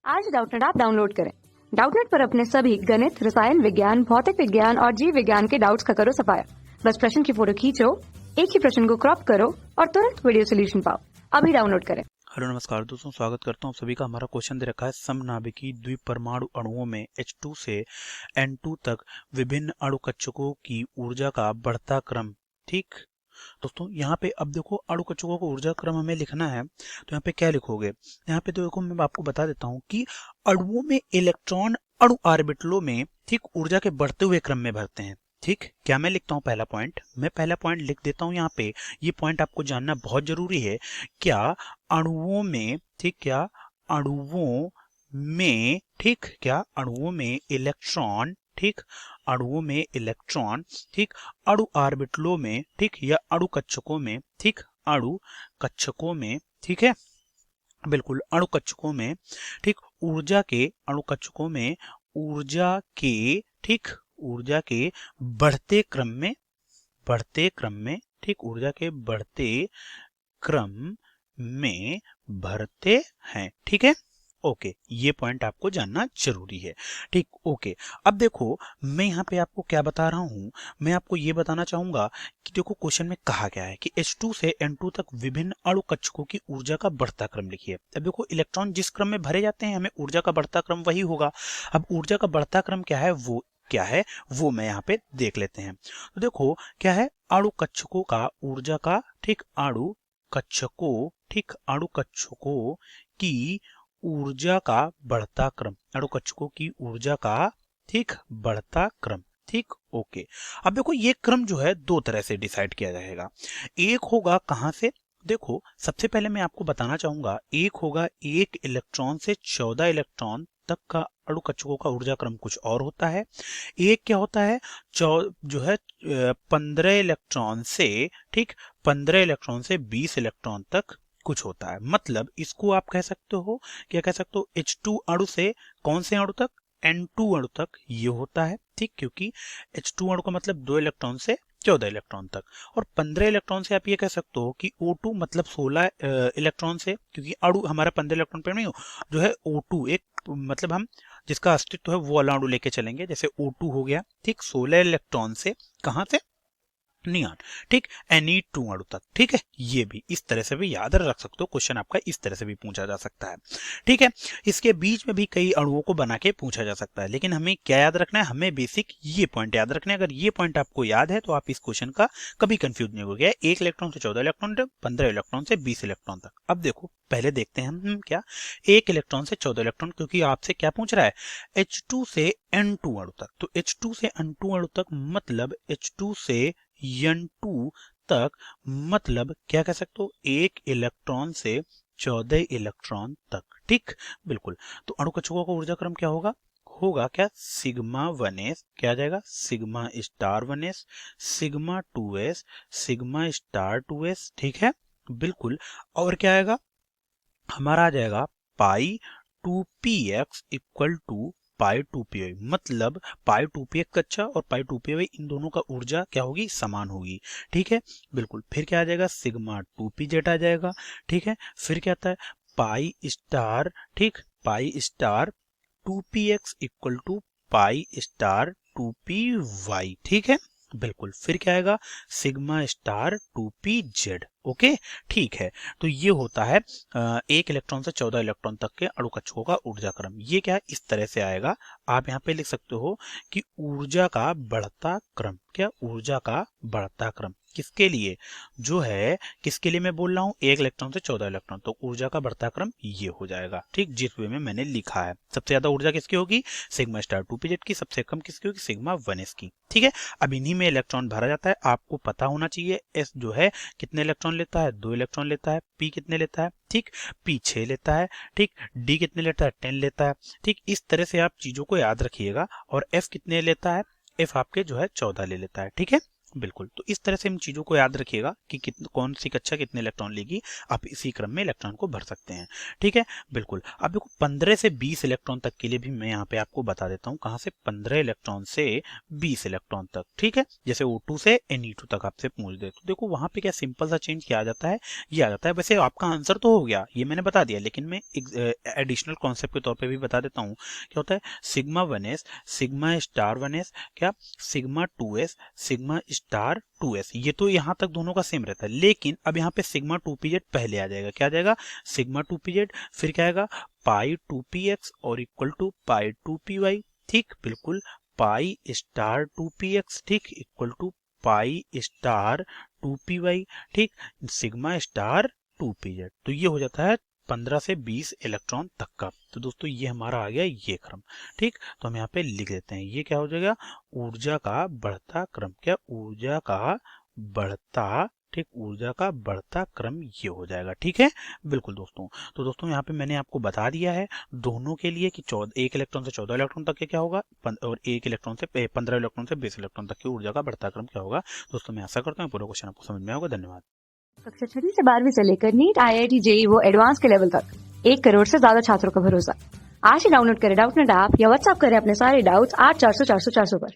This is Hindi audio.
आज डाउटनेट ऐप डाउनलोड करें। डाउटनेट पर अपने सभी गणित, रसायन विज्ञान, भौतिक विज्ञान और जीव विज्ञान के डाउट्स का करो सफाया। बस प्रश्न की फोटो खींचो, एक ही प्रश्न को क्रॉप करो और तुरंत वीडियो सोल्यूशन पाओ। अभी डाउनलोड करें। हेलो नमस्कार दोस्तों, स्वागत करता हूं सभी का। हमारा क्वेश्चन दे रखा है समनाभिकी द्विपरमाणु अणुओं में H2 से N2 तक विभिन्न अणु कक्षकों की ऊर्जा का बढ़ता क्रम। ठीक दोस्तों, यहाँ पे अब देखो अणु कक्षकों को ऊर्जा क्रम हमें लिखना है, तो यहाँ पे क्या लिखोगे? यहाँ पे तो देखो मैं आपको बता देता हूँ कि अणुओं में इलेक्ट्रॉन अणु ऑर्बिटलों में ठीक ऊर्जा के बढ़ते हुए क्रम में भरते हैं। ठीक, क्या मैं लिखता हूँ? पहला पॉइंट मैं पहला पॉइंट लिख देता हूँ यहाँ पे। ये पॉइंट आपको जानना बहुत जरूरी है। क्या अणुओं में, ठीक, क्या अणुओं में, ठीक, क्या अणुओं में इलेक्ट्रॉन, ठीक, अणुओं में इलेक्ट्रॉन, ठीक, अणु ऑर्बिटलों में, ठीक, या अणु कक्षकों में, ठीक, अणु कक्षकों में, ठीक है, बिल्कुल अणु कक्षकों में, ठीक, ऊर्जा के अणु कक्षकों में ऊर्जा के, ठीक, ऊर्जा के बढ़ते क्रम में, बढ़ते क्रम में, ठीक, ऊर्जा के बढ़ते क्रम में भरते हैं। ठीक है, ओके, ये पॉइंट आपको जानना जरूरी है। ठीक, ओके। अब देखो मैं यहाँ पे आपको क्या बता रहा हूँ, मैं आपको ये बताना चाहूंगा कि देखो क्वेश्चन में कहा गया है कि H2 से N2 तक विभिन्न अणु कक्षकों की ऊर्जा का बढ़ता क्रम लिखिए। अब देखो इलेक्ट्रॉन जिस क्रम में भरे जाते हैं, हमें ऊर्जा का बढ़ता क्रम वही होगा। अब ऊर्जा का बढ़ता क्रम क्या है, वो क्या है वो मैं यहाँ पे देख लेते हैं। तो देखो क्या है, अणु कक्षकों का ऊर्जा का, ठीक, अणु कक्षकों, ठीक, अणु कक्षकों की ऊर्जा का बढ़ता क्रम, अणु कक्षकों की ऊर्जा का, ठीक, बढ़ता क्रम। ठीक, ओके। अब देखो ये क्रम जो है दो तरह से डिसाइड किया जाएगा। एक होगा कहां से, देखो सबसे पहले मैं आपको बताना चाहूंगा, एक होगा 1 इलेक्ट्रॉन से 14 इलेक्ट्रॉन तक का अणु कक्षकों का ऊर्जा क्रम कुछ और होता है। एक क्या होता है, जो है 15 इलेक्ट्रॉन से, ठीक, 15 इलेक्ट्रॉन से 20 इलेक्ट्रॉन तक कुछ होता है। मतलब इसको आप कह सकते हो, क्या कह सकते हो, H2 अणु से कौन से अणु तक, N2 अणु तक ये होता है। ठीक, क्योंकि H2 अणु का मतलब 2 इलेक्ट्रॉन से 14 इलेक्ट्रॉन तक, और 15 इलेक्ट्रॉन से आप ये कह सकते हो कि O2 मतलब 16 इलेक्ट्रॉन से, क्योंकि अणु हमारा 15 इलेक्ट्रॉन पे नहीं हो, जो है O2 एक मतलब हम जिसका अस्तित्व है वो वाला अणु लेके चलेंगे। जैसे O2 हो गया, ठीक, 16 इलेक्ट्रॉन से, कहां से, नियॉन, ठीक, Ne2 अणु तक। ठीक है, ये भी इस तरह से भी याद रख सकते हो, क्वेश्चन आपका इस तरह से भी पूछा जा सकता है। ठीक है, इसके बीच में भी कई अणुओं को बना के पूछा जा सकता है, लेकिन हमें क्या याद रखना है, हमें बेसिक ये पॉइंट याद रखना है। अगर ये पॉइंट आपको याद है तो आप इस क्वेश्चन का कभी कंफ्यूज नहीं हो गया। 1 इलेक्ट्रॉन से 14 इलेक्ट्रॉन तक, 15 इलेक्ट्रॉन से 20 इलेक्ट्रॉन तक। अब देखो पहले देखते हैं हम क्या, 1 इलेक्ट्रॉन से 14 इलेक्ट्रॉन, क्योंकि आपसे क्या पूछ रहा है, H2 से N2 अणु तक। तो H2 से N2 अणु तक मतलब H2 से N2 तक मतलब क्या कह सकते हो, 1 इलेक्ट्रॉन से 14 इलेक्ट्रॉन तक। ठीक, बिल्कुल। तो अणु कक्षकों का ऊर्जा क्रम क्या होगा, होगा क्या, सिग्मा 1s, क्या आ जाएगा, sigma star 1s, sigma 2s, sigma star 2s। ठीक है, बिल्कुल। और क्या आएगा, हमारा आ जाएगा पाई 2px equal to pi 2py, मतलब पाई 2px कच्चा और पाई 2py, इन दोनों का ऊर्जा क्या होगी, समान होगी। ठीक है, बिल्कुल। फिर क्या आ जाएगा, सिग्मा 2pz आ जाएगा। ठीक है, फिर क्या आता है, पाई स्टार, ठीक, pi star 2px equal to pi star 2py। ठीक है, बिल्कुल। फिर क्या आएगा, सिग्मा स्टार 2pz। ओके, ठीक है। तो ये होता है 1 इलेक्ट्रॉन से 14 इलेक्ट्रॉन तक के अणु कक्षकों का ऊर्जा क्रम। ये क्या है, इस तरह से आएगा। आप यहाँ पे लिख सकते हो कि ऊर्जा का बढ़ता क्रम, क्या, ऊर्जा का बढ़ता क्रम किसके लिए, जो है किसके लिए मैं बोल रहा हूँ, 1 इलेक्ट्रॉन से 14 इलेक्ट्रॉन, तो ऊर्जा का बढ़ता क्रम ये हो जाएगा। ठीक, जिस वे में मैंने लिखा है। सबसे ज्यादा ऊर्जा किसकी होगी, सिग्मा स्टार 2pz की, सबसे कम किसकी होगी, सिग्मा 1s की। ठीक है, अब इन्हीं में इलेक्ट्रॉन भरा जाता है। आपको पता होना चाहिए S जो है कितने इलेक्ट्रॉन लेता है, 2 इलेक्ट्रॉन लेता है। P कितने लेता है, ठीक, P 6 लेता है। ठीक, D कितने लेता है, 10 लेता है। ठीक, इस तरह से आप चीजों को याद रखिएगा। और F कितने लेता है, F आपके जो है 14 ले लेता है। ठीक है, बिल्कुल। तो इस तरह से इन चीजों को याद रखिएगा कि कौन सी कक्षा कितने इलेक्ट्रॉन लेगी, आप इसी क्रम में इलेक्ट्रॉन को भर सकते हैं। ठीक है, बिल्कुल। अब देखो 15 से 20 इलेक्ट्रॉन तक के लिए भी मैं यहाँ पे आपको बता देता हूँ, कहाँ से 15 इलेक्ट्रॉन से 20 इलेक्ट्रॉन तक। ठीक है, जैसे O2 से Ne2 तक आपसे पूछ दे तो देखो वहां पे क्या सिंपल सा चेंज किया आ जाता है, ये आ जाता है। वैसे आपका आंसर तो हो गया, ये मैंने बता दिया, लेकिन मैं एडिशनल कॉन्सेप्ट के तौर पे भी बता देता हूँ। क्या होता है, sigma 1s, sigma star 1s, क्या sigma 2s, sigma star 2s, ये तो यहाँ तक दोनों का सेम रहता है। लेकिन अब यहाँ पे सिग्मा 2pz पहले आ जाएगा। क्या आ जाएगा, सिग्मा 2pz, फिर क्या आएगा पाई 2px और इक्वल टू पाई 2py। ठीक, बिल्कुल, पाई स्टार 2px, ठीक, equal to pi star 2py। ठीक, सिग्मा स्टार 2pz। तो ये हो जाता है 15 से 20 इलेक्ट्रॉन तक का। तो दोस्तों ये हमारा आ गया ये क्रम। ठीक, तो हम यहाँ पे लिख देते हैं, ये क्या हो जाएगा, ऊर्जा का बढ़ता क्रम। क्या, ऊर्जा का बढ़ता, ठीक, ऊर्जा का बढ़ता क्रम ये हो जाएगा। ठीक है, बिल्कुल दोस्तों। तो दोस्तों यहाँ पे मैंने आपको बता दिया है दोनों के लिए कि 1 इलेक्ट्रॉन से 14 इलेक्ट्रॉन तक के क्या होगा, और 1 इलेक्ट्रॉन से 15 इलेक्ट्रॉन से 20 इलेक्ट्रॉन तक की ऊर्जा का बढ़ता क्रम क्या होगा। दोस्तों मैं आशा करता हूँ पूरा क्वेश्चन आपको समझ में होगा। धन्यवाद। कक्षा 6 से 12वीं से लेकर नीट, IIT, JEE वो एडवांस के लेवल तक 1 करोड़ से ज्यादा छात्रों का भरोसा। आज ही डाउनलोड करें डाउटनेट ऐप या व्हाट्सएप करें अपने सारे डाउट्स 8400 400 400 पर।